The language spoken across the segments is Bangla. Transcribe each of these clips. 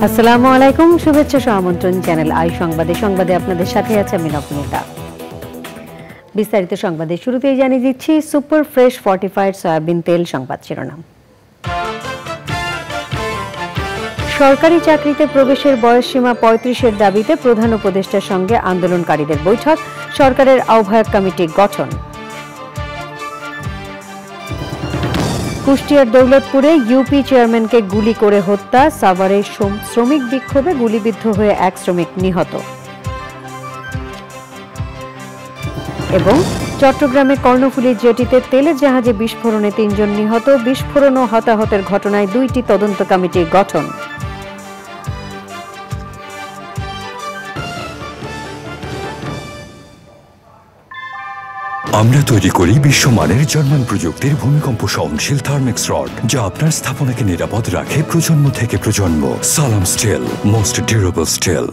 আসসালামু আলাইকুম, শুভেচ্ছা ও আমন্ত্রণ চ্যানেল আই সংবাদে আপনাদের সাথে আছে আমি নবনীতা। বিস্তারিত সংবাদের শুরুতেই জানিয়ে দিচ্ছি সুপার ফ্রেশ ফর্টিফাইড সয়াবিন তেল সংবাদ শিরোনাম। সরকারি চাকরিতে প্রবেশের বয়সসীমা ৩৫-এর দাবিতে প্রধান উপদেষ্টার সঙ্গে আন্দোলনকারীদের বৈঠক, সরকারের আহ্বায়ক কমিটি গঠন। কুষ্টিয়ার দৌলতপুরে ইউপি চেয়ারম্যানকে গুলি করে হত্যা, সাভারে শ্রমিক বিক্ষোভে গুলিবিদ্ধ হয়ে এক শ্রমিক নিহত। এবং চট্টগ্রামে কর্ণফুলী জেটিতে তেলের জাহাজে বিস্ফোরণে ৩ জন নিহত, বিস্ফোরণ ও হতাহতের ঘটনায় ২টি তদন্ত কমিটি গঠন। আমরা তৈরি করি বিশ্বমানের জার্মান প্রযুক্তির ভূমিকম্প সহনশীল থার্মেক্স রড, যা আপনার স্থাপনাকে নিরাপদ রাখে প্রজন্ম থেকে প্রজন্ম। সালাম স্টিল, মোস্ট ডিউরেবল স্টিল।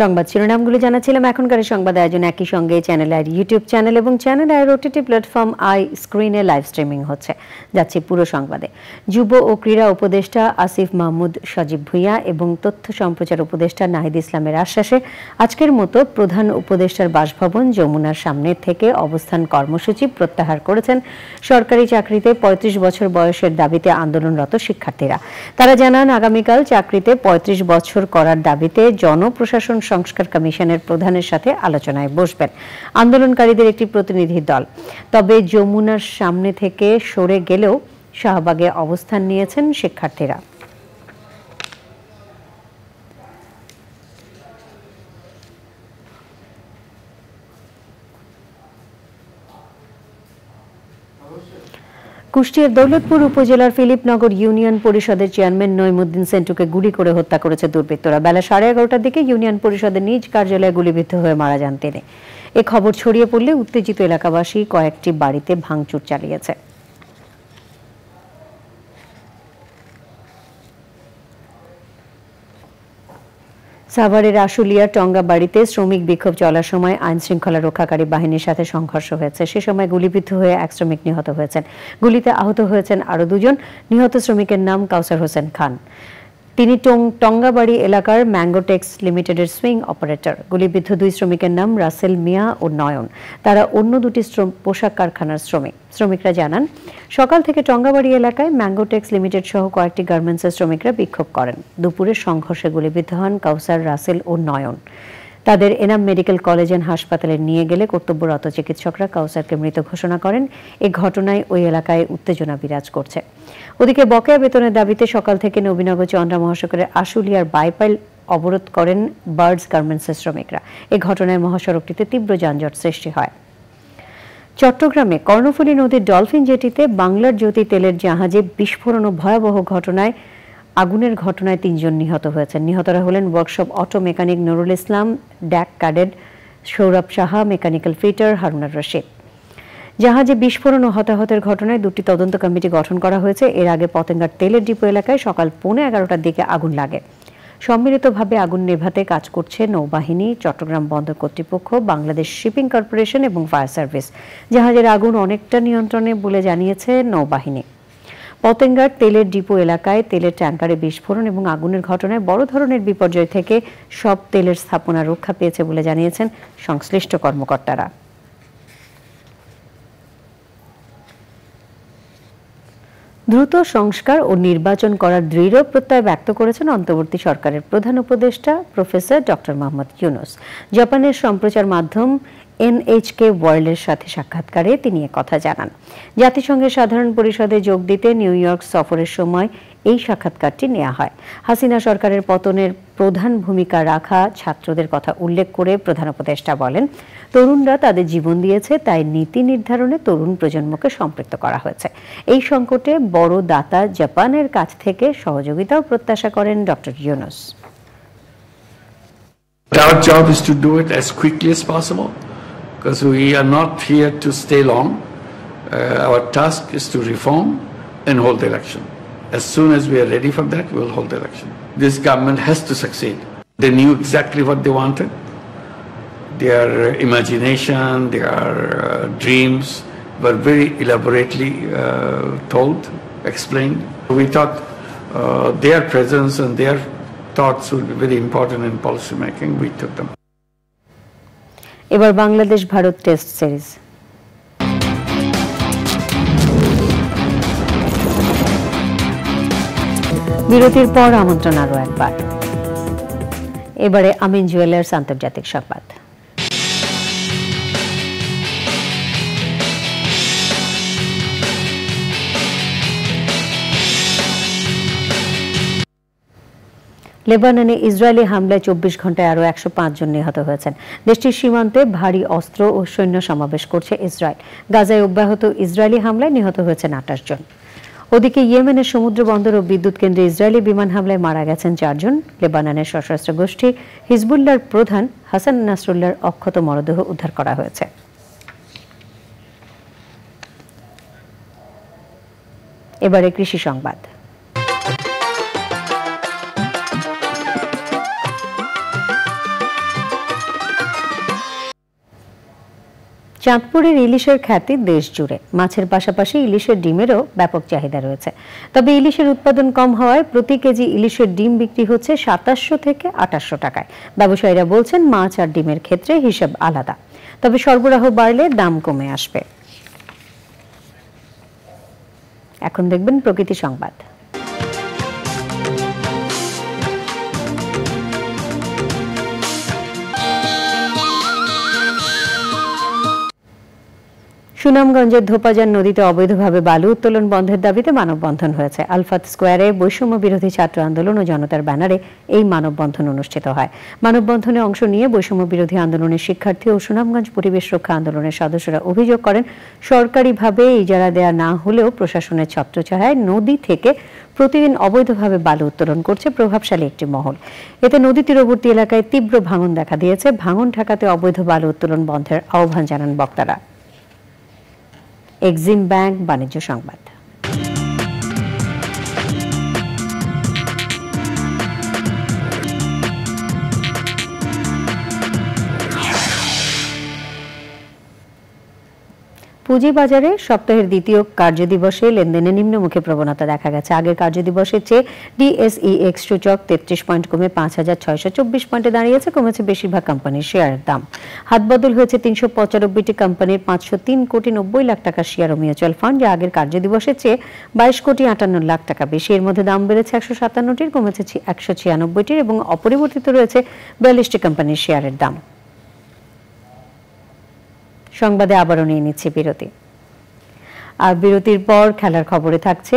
সংবাদ শিরোনামগুলো জানাচ্ছিলাম। এখনকার সংবাদ আয়োজন একই সঙ্গে চ্যানেল আইয়ের ইউটিউব চ্যানেল এবং চ্যানেল আইয়ের ওটিটি প্ল্যাটফর্ম আই স্ক্রিনে লাইভ স্ট্রিমিং হচ্ছে। যাচ্ছে পুরো সংবাদে। যুব ও ক্রীড়া উপদেষ্টা আসিফ মাহমুদ সজীব ভুঁইয়া এবং তথ্য সম্প্রচার উপদেষ্টা নাহিদ ইসলামের আশ্বাসে আজকের মতো প্রধান উপদেষ্টার বাসভবন যমুনার সামনে থেকে অবস্থান কর্মসূচি প্রত্যাহার করেছেন সরকারি চাকরিতে ৩৫ বছর বয়সের দাবিতে আন্দোলনরত শিক্ষার্থীরা। তারা জানান, আগামীকাল চাকরিতে ৩৫ বছর করার দাবিতে জনপ্রশাসন সংস্কার কমিশনের প্রধানের সাথে আলোচনায় বসবেন আন্দোলনকারীদের একটি প্রতিনিধি দল। তবে যমুনার সামনে থেকে সরে গেলেও শাহবাগে অবস্থান নিয়েছেন শিক্ষার্থীরা। কুষ্টিয়ার দৌলতপুর উপজেলার ফিলিপনগর ইউনিয়ন পরিষদের চেয়ারম্যান নইমুদ্দিন সেন্টুকে গুলি করে হত্যা করেছে দুর্বৃত্তরা। বেলা 11:30টার দিকে ইউনিয়ন পরিষদের নিজ কার্যালয়ে গুলিবিদ্ধ হয়ে মারা যান তিনি। এ খবর ছড়িয়ে পড়লে উত্তেজিত এলাকাবাসী কয়েকটি বাড়িতে ভাঙচুর চালিয়েছে। সাভারের আশুলিয়ার টঙ্গাবাড়িতে শ্রমিক বিক্ষোভ চলার সময় আইন শৃঙ্খলা রক্ষাকারী বাহিনীর সাথে সংঘর্ষ হয়েছে। সে সময় গুলিবিদ্ধ হয়ে এক শ্রমিক নিহত হয়েছেন। গুলিতে আহত হয়েছেন আরও 2 জন। নিহত শ্রমিকের নাম কাউসার হোসেন খান। তিনি টঙ্গাবাড়ি এলাকার ম্যাঙ্গোটেক্স লিমিটেডের সুইং অপারেটর। গুলিবিদ্ধ 2 শ্রমিকের নাম রাসেল মিয়া ও নয়ন। তারা অন্য 2টি পোশাক কারখানার শ্রমিক। শ্রমিকরা জানান, সকাল থেকে টঙ্গাবাড়ি এলাকায় ম্যাঙ্গোটেক্স লিমিটেড সহ কয়েকটি গার্মেন্টসের শ্রমিকরা বিক্ষোভ করেন। দুপুরে সংঘর্ষে গুলিবিদ্ধ হন কাউসার, রাসেল ও নয়ন। তাদের এনাম মেডিকেল কলেজ এন্ড হাসপাতালে নিয়ে গেলে কর্তব্যরত চিকিৎসকরা কাউসারকে মৃত ঘোষণা করেন। এই ঘটনায় ওই এলাকায় উত্তেজনা বিরাজ করছে। ওদিকে বকেয়া বেতনের দাবিতে সকাল থেকে নবীনগর চন্দ্রা মহাসড়কের আশুলিয়ার বাইপাইল অবরোধ করেন বার্ডস গার্মেন্টসের শ্রমিকরা। এই ঘটনায় মহাসড়কটিতে তীব্র যানজট সৃষ্টি হয়। চট্টগ্রামে কর্ণফুলী নদীর ডলফিন জেটিতে বাংলার জ্যোতি তেলের জাহাজে বিস্ফোরণ ও ভয়াবহ আগুনের ঘটনায় 3 জন নিহত হয়েছেন। নিহতরা হলেন workshop auto mechanic Nurul Islam, deck cadet Sourav Saha, mechanical fitter Harunar Rashid. জাহাজে বিস্ফোরণ ও হতাহতের ঘটনায় 2টি তদন্ত কমিটি গঠন করা হয়েছে। এর আগে পতেঙ্গার তেলের ডিপো এলাকায় সকাল 11:15টার দিকে আগুন লাগে। সম্মিলিতভাবে আগুন নেভাতে কাজ করছে নৌবাহিনী, চট্টগ্রাম বন্দর কর্তৃপক্ষ, বাংলাদেশ শিপিং কর্পোরেশন এবং ফায়ার সার্ভিস। জাহাজের আগুন অনেকটা নিয়ন্ত্রণে বলে জানিয়েছে নৌবাহিনী। পতেঙ্গার তেলের ডিপো এলাকায় তেলের ট্যাঙ্কারে বিস্ফোরণ এবং আগুনের ঘটনায় বড় ধরনের বিপর্যয় থেকে সব তেলের স্থাপনা রক্ষা পেয়েছে বলে জানিয়েছেন সংশ্লিষ্ট কর্মকর্তারা। দ্রুত সংস্কার ও নির্বাচন করার দৃঢ় প্রত্যয় ব্যক্ত করেছেন অন্তর্বর্তী সরকারের প্রধান উপদেষ্টা প্রফেসর ডক্টর মোহাম্মদ ইউনূস। জাপানের সম্প্রচার মাধ্যম এনএইচকে ওয়ার্ল্ডের সাথে সাক্ষাৎকারে তিনি কথা জানান। জাতিসংঘের সাধারণ পরিষদে যোগ দিতে নিউ ইয়র্ক সফরের সময় এই সাক্ষাৎকারটি নেওয়া হয়। হাসিনা সরকারের পতনের প্রধান ভূমিকা রাখা ছাত্রদের কথা উল্লেখ করে প্রধান উপদেষ্টা বলেন, তরুণরা তাদের জীবন দিয়েছে, তাই নীতি নির্ধারণে তরুণ প্রজন্মকে সম্পৃক্ত করা হয়েছে। এই সংকটে বড় দাতা জাপানের কাছ থেকে সহযোগিতাও প্রত্যাশা করেন doctor Yunus. Our job is to do it as quickly as possible because we are not here to stay long. Our task is to reform and hold the election. As soon as we are ready for that, we will hold the election. This government has to succeed. They knew exactly what they wanted. Their imagination, their dreams were very elaborately told, explained. We thought their presence and their thoughts will be very important in policy making. We took them. এবার বাংলাদেশ ভারত টেস্ট সিরিজ। বিরতির পর আমন্ত্রণ আরো একবার। এবারে আমিন জুয়েলার্স আন্তর্জাতিক সংবাদ। লেবাননে ইসরায়েলি হামলায় 24 ঘন্টায় আরও 105 জন নিহত হয়েছেন। দেশটির সীমান্তে ভারী অস্ত্র ও সৈন্য সমাবেশ করছে ইসরায়েল। গাজায় অব্যাহত ইসরায়েলি হামলায় নিহত হয়েছেন 28 জন। ওদিকে ইয়েমেনের সমুদ্র বন্দর ও বিদ্যুৎ কেন্দ্রে ইসরায়েলি বিমান হামলায় মারা গেছেন 4 জন। লেবাননের সশস্ত্র গোষ্ঠী হিজবুল্লাহর প্রধান হাসান নাসরুল্লাহর অক্ষত মরদেহ উদ্ধার করা হয়েছে। এবারে কৃষি সংবাদ। চাঁদপুরের ইলিশের খ্যাতি দেশ জুড়ে। মাছের পাশাপাশি ইলিশের ডিমেরও ব্যাপক চাহিদা রয়েছে। তবে ইলিশের উৎপাদন কম হওয়ায় প্রতি কেজি ইলিশের ডিম বিক্রি হচ্ছে 2700 থেকে 2800 টাকায়। ব্যবসায়ীরা বলছেন মাছ আর ডিমের ক্ষেত্রে হিসাব আলাদা, তবে সরবরাহ বাড়লে দাম কমে আসবে। এখন দেখবেন প্রকৃতি সংবাদ। সুনামগঞ্জের ধোপাজান নদীতে অবৈধভাবে বালু উত্তোলন বন্ধের দাবিতে মানববন্ধন হয়েছে। আলফাত স্কোয়ারে বৈষম্য বিরোধী ছাত্র আন্দোলন ও জনতার ব্যানারে এই মানববন্ধন অনুষ্ঠিত হয়। মানববন্ধনে অংশ নিয়ে বৈষম্য বিরোধী আন্দোলনের শিক্ষার্থী ও সুনামগঞ্জ পরিবেশ রক্ষা আন্দোলনের সদস্যরা অভিযোগ করেন, সরকারিভাবে ইজারা দেয়া না হলেও প্রশাসনের ছত্রছায়ায় নদী থেকে প্রতিদিন অবৈধভাবে বালু উত্তোলন করছে প্রভাবশালী একটি মহল। এতে নদী তীরবর্তী এলাকায় তীব্র ভাঙন দেখা দিয়েছে। ভাঙন ঠেকাতে অবৈধ বালু উত্তোলন বন্ধের আহ্বান জানান বক্তারা। এক্সিম ব্যাংক বাণিজ্য সংবাদ। পুঁজিবাজারে সপ্তাহের দ্বিতীয় কার্যদিবসে লেনদেনে নিম্নমুখী প্রবণতা দেখা গেছে। আগের কার্যদিবসের চেয়ে ডিএসইএক্স সূচক 33 পয়েন্ট কমে 5624 পয়েন্টে দাঁড়িয়েছে। কমেছে বেশিরভাগ কোম্পানির শেয়ারের দাম। হাতবদল হয়েছে 395টি কোম্পানির 503 কোটি 90 লাখ টাকার শেয়ার ও মিউচুয়াল ফান্ড, যা আগের কার্যদিবসের চেয়ে 22 কোটি 58 লাখ টাকা বেশি। এর মধ্যে দাম বেড়েছে 157টির, কমেছে 196টির এবং অপরিবর্তিত রয়েছে 42টি কোম্পানির শেয়ারের দাম। সংবাদে আবারও নিয়ে নিচ্ছে বিরতি। আর বিরতির পর খেলার খবরে থাকছে